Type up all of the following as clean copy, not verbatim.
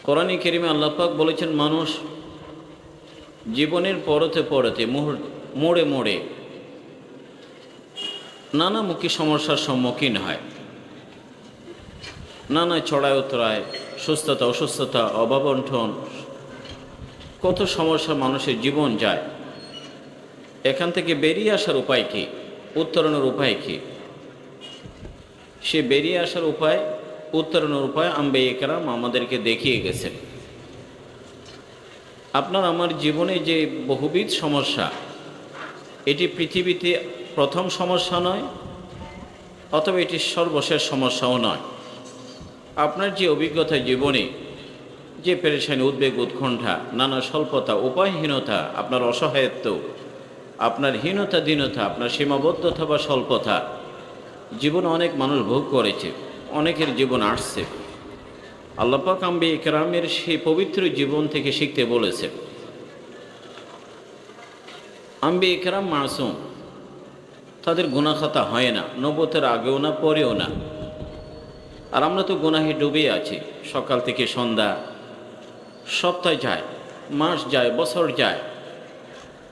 কোরআনে কারিমে আল্লাহ পাক বলেছেন, মানুষ জীবনের পরতে পরতে মোড়ে মোড়ে নানামুখী সমস্যার সম্মুখীন হয়। নানা চড়াই উতরায়, সুস্থতা অসুস্থতা, অভাব অনটন, কত সমস্যা মানুষের জীবন যায়। এখান থেকে বেরিয়ে আসার উপায় কী? উত্তরণের উপায় কী? সে বেরিয়ে আসার উপায়, উত্তরণের উপায় আম্বিয়া কেরাম আমাদেরকে দেখিয়ে গেছেন। আপনার আমার জীবনে যে বহুবিধ সমস্যা, এটি পৃথিবীতে প্রথম সমস্যা নয়, অথবা এটি সর্বশেষ সমস্যাও নয়। আপনার যে অভিজ্ঞতা জীবনে, যে পেরেশানি, উদ্বেগ, উৎকণ্ঠা, নানা স্বল্পতা, উপায়হীনতা, আপনার অসহায়ত্ব, আপনার হীনতা, দীনতা, আপনার সীমাবদ্ধতা বা স্বল্পতা, জীবনে অনেক মানুষ ভোগ করেছে, অনেকের জীবন আসছে। আল্লাহ পাক আম্বিয়া কেরামের সেই পবিত্র জীবন থেকে শিখতে বলেছে। আম্বিয়া কেরাম মাসুম, তাদের গুনাহ খাতা হয় না, নবুয়তের আগেও না পরেও না। আর আমরা তো গুনাহে ডুবে আছি। সকাল থেকে সন্ধ্যা, সপ্তাহ যায়, মাস যায়, বছর যায়।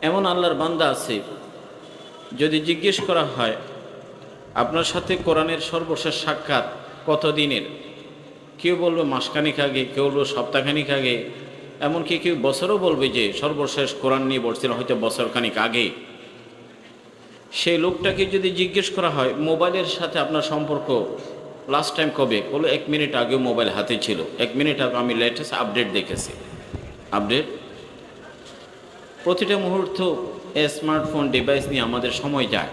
এমন আল্লাহর বান্দা আছে, যদি জিজ্ঞেস করা হয় আপনার সাথে কোরআনের সর্বশেষ সাক্ষাৎ কতদিনের, কেউ বলবে মাসখানিক আগে, কেউ বলবে সপ্তাহখানিক আগে, এমনকি কেউ বছরও বলবে যে সর্বশেষ কোরআন নিয়ে বসছিল হয়তো বছরখানিক আগে। সেই লোকটাকে যদি জিজ্ঞেস করা হয় মোবাইলের সাথে আপনার সম্পর্ক লাস্ট টাইম কবে, বলো 1 মিনিট আগেও মোবাইল হাতে ছিল, 1 মিনিট আগে আমি লেটেস্ট আপডেট দেখেছি। আপডেট প্রতিটা মুহূর্ত স্মার্টফোন ডিভাইস নিয়ে আমাদের সময় যায়।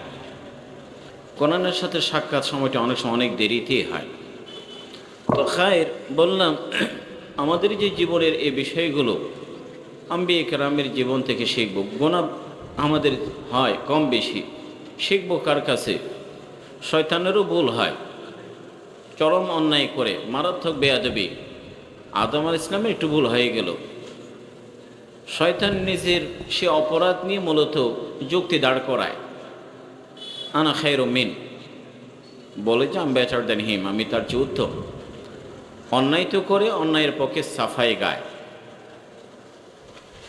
কোরআনের সাথে সাক্ষাৎ সময়টা অনেক সময় অনেক দেরিতেই হয়। তো খায়ের বললাম, আমাদের যে জীবনের এই বিষয়গুলো আম্বিয়া কেরামের জীবন থেকে শিখব। গুনাহ আমাদের হয় কম বেশি, শিখব কার কাছে? শয়তানেরও ভুল হয়, চরম অন্যায় করে মারাত্মক বেয়াদবি। আদম আলাইহিস ইসলামের একটু ভুল হয়ে গেল। শয়তান নিজের সে অপরাধ নিয়ে মূলত যুক্তি দাঁড় করায়, আনা খায়রু মিন, বলে যে আমি বেটার দেন হিম, আমি তার চেয়ে উত্তম। অন্যায় তো করে অন্যায়ের পক্ষে সাফাই গায়।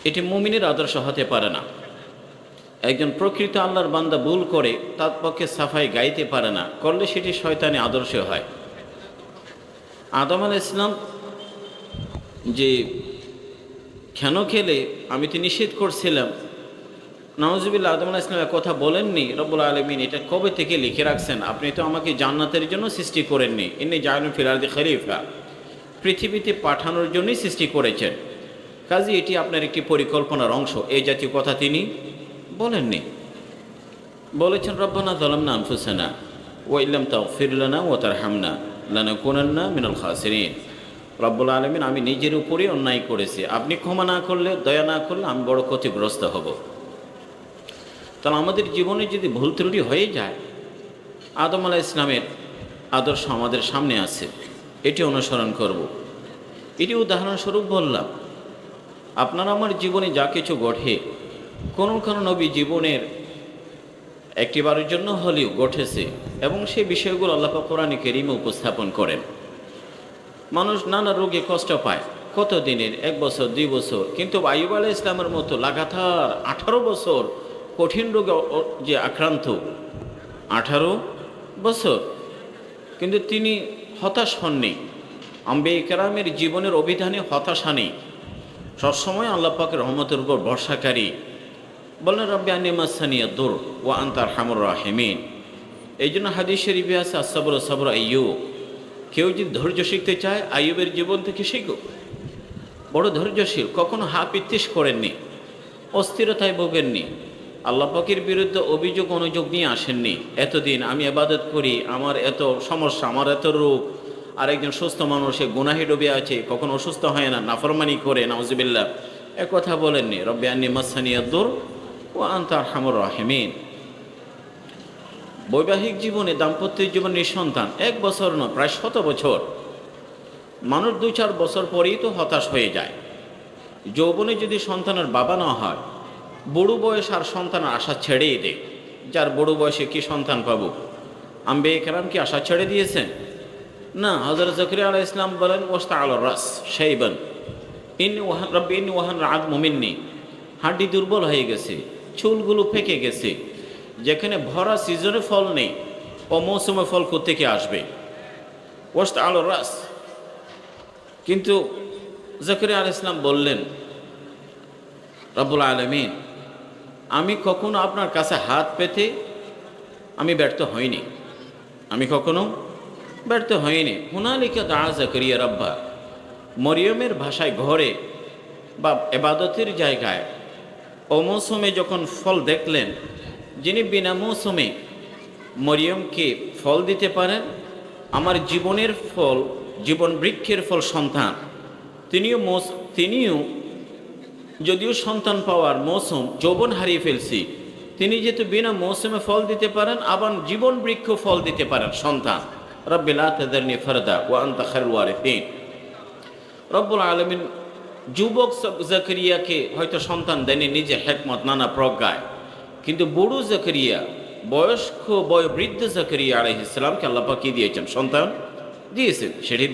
এটি মুমিনের আদর্শ হতে পারে না। একজন প্রকৃত আল্লাহর বান্দা ভুল করে তার পক্ষে সাফাই গাইতে পারে না, করলে সেটি শয়তানি আদর্শ হয়। আদম আলাইহিস ইসলাম যে কেন খেলে আমি তো নিষেধ করছিলাম, নাউজুবিল্লাহ, আদম আলাইহিস ইসলাম কথা বলেননি। রব্বুল আলামিন এটা কবে থেকে লিখে রাখছেন? আপনি তো আমাকে জান্নাতের জন্য সৃষ্টি করেননি, ইন্নী জাইলুন ফিল আরদি খলিফা, পৃথিবীতে পাঠানোর জন্যই সৃষ্টি করেছেন। কাজে এটি আপনার একটি পরিকল্পনার অংশ, এই জাতীয় কথা তিনি বলেননি। বলেছেন রব্বানা যালামনা আনফুসানা ওয়া ইল্লাম তাগফির লানা ওয়া তারহামনা লানাকুনান্না মিনাল খাসিরিন। রব্বুল আলামিন, আমি নিজের উপরেই অন্যায় করেছি, আপনি ক্ষমা না করলে, দয়া না করলে আমি বড় ক্ষতিগ্রস্ত হব। তাহলে আমাদের জীবনে যদি ভুল ত্রুটি হয়ে যায়, আদম আলাইহিস ইসলামের আদর্শ আমাদের সামনে আছে, এটি অনুসরণ করব। এটি উদাহরণস্বরূপ বললাম। আপনার আমার জীবনে যা কিছু ঘটে, কোনো কোনো নবী জীবনের একটিবারের জন্য হলেও ঘটেছে, এবং সেই বিষয়গুলো আল্লাহ পাক কোরআনে কারীমে উপস্থাপন করেন। মানুষ নানা রোগে কষ্ট পায়, কত দিনের, 1 বছর 2 বছর, কিন্তু আইয়ুব আলাইহিস ইসলামের মতো লাগাতার 18 বছর কঠিন রোগে যে আক্রান্ত, 18 বছর, কিন্তু তিনি হতাশ হননি। আম্বিয়া কেরামের জীবনের অভিধানে হতাশা নেই, সবসময় আল্লাহ পাকের রহমতের উপর ভরসাকারী। বলেন রব্বি আন্নী মাসানিয়া দুর ওয়া আনতা আরহামুর রাহিমিন। এই জন্য হাদিস শরীফে আছে আসসাবরু সাবরু আইয়ুব। কেউ যদি ধৈর্য শিখতে চায়, আইয়ুবের জীবন থেকে শিখো। বড় ধৈর্যশীল, কখনো হা পিত্তিস করেননি, অস্থিরতায় ভোগেননি, আল্লাহ পাকের বিরুদ্ধে অভিযোগ অনুযোগ নিয়ে আসেননি। এতদিন আমি ইবাদত করি, আমার এত সমস্যা, আমার এত রোগ, আর একজন সুস্থ মানুষ সে গুনাহে ডুবে আছে, কখনো অসুস্থ হয় না, নাফরমানি করে, নাউজুবিল্লাহ, কথা বলেননি। রব্বি আন্নী মাসানিয়া দুর ওয়া আনতা আরহামুর রাহিমিন। বৈবাহিক জীবনে, দাম্পত্য জীবন, নিঃসন্তান, 1 বছর নয়, প্রায় 100 বছর। মানুষ 2-4 বছর পরেই তো হতাশ হয়ে যায়। যৌবনে যদি সন্তানের বাবা না হয়, বুড়ো বয়স আর সন্তানের আশা ছেড়েই দেয়। যার বুড়ো বয়সে কি সন্তান পাবো? আম্বিয়া কেরাম কি আশা ছেড়ে দিয়েছেন? না। হযরত জাকারিয়া আলাইহিস সালাম বলেন ওয়াস্তাআলা রাস শাইবান, রব্বি ইন্নী ওয়াহান আযমু মিন্নি, হাড্ডি দুর্বল হয়ে গেছে, চুলগুলো পেকে গেছে। যেখানে ভরা সিজনে ফল নেই, অমৌসুমে ফল কোত্থেকে আসবে? ওয়াস্ত আলো রাস। কিন্তু জাকারিয়া আলাইহিস সালাম বললেন, রব্বুল আলামিন, আমি কখনো আপনার কাছে হাত পেতে আমি ব্যর্থ হইনি, আমি কখনো ব্যর্থ হইনি। হুনালিকা দা জাকারিয়া রাব্বা, মরিয়মের ভাষায় ঘরে বা এবাদতের জায়গায় অমৌসুমে যখন ফল দেখলেন, যিনি বিনা মৌসুমে মরিয়মকে ফল দিতে পারেন, আমার জীবনের ফল, জীবন বৃক্ষের ফল সন্তান, তিনিও যদিও সন্তান পাওয়ার মৌসুম যৌবন হারিয়ে ফেলছি, তিনি যেহেতু বিনা মৌসুমে ফল দিতে পারেন, আবার জীবন বৃক্ষ ফল দিতে পারেন সন্তান। রব্বি লা তাযারনি ফারদা ওয়া আনতা খায়রুল ওয়ারিসিন। রব্বুল আলামিন যুবক জাকারিয়াকে হয়তো সন্তান দেননি নিজে হিকমত নানা প্রজ্ঞায়, কিন্তু বুড়ো জাকারিয়া, বয়স্ক বয়োবৃদ্ধ জাকারিয়া আলাইহিস সালামকে আল্লাহ পাক কি দিয়েছেন? সন্তান দিয়েছেন। সেটি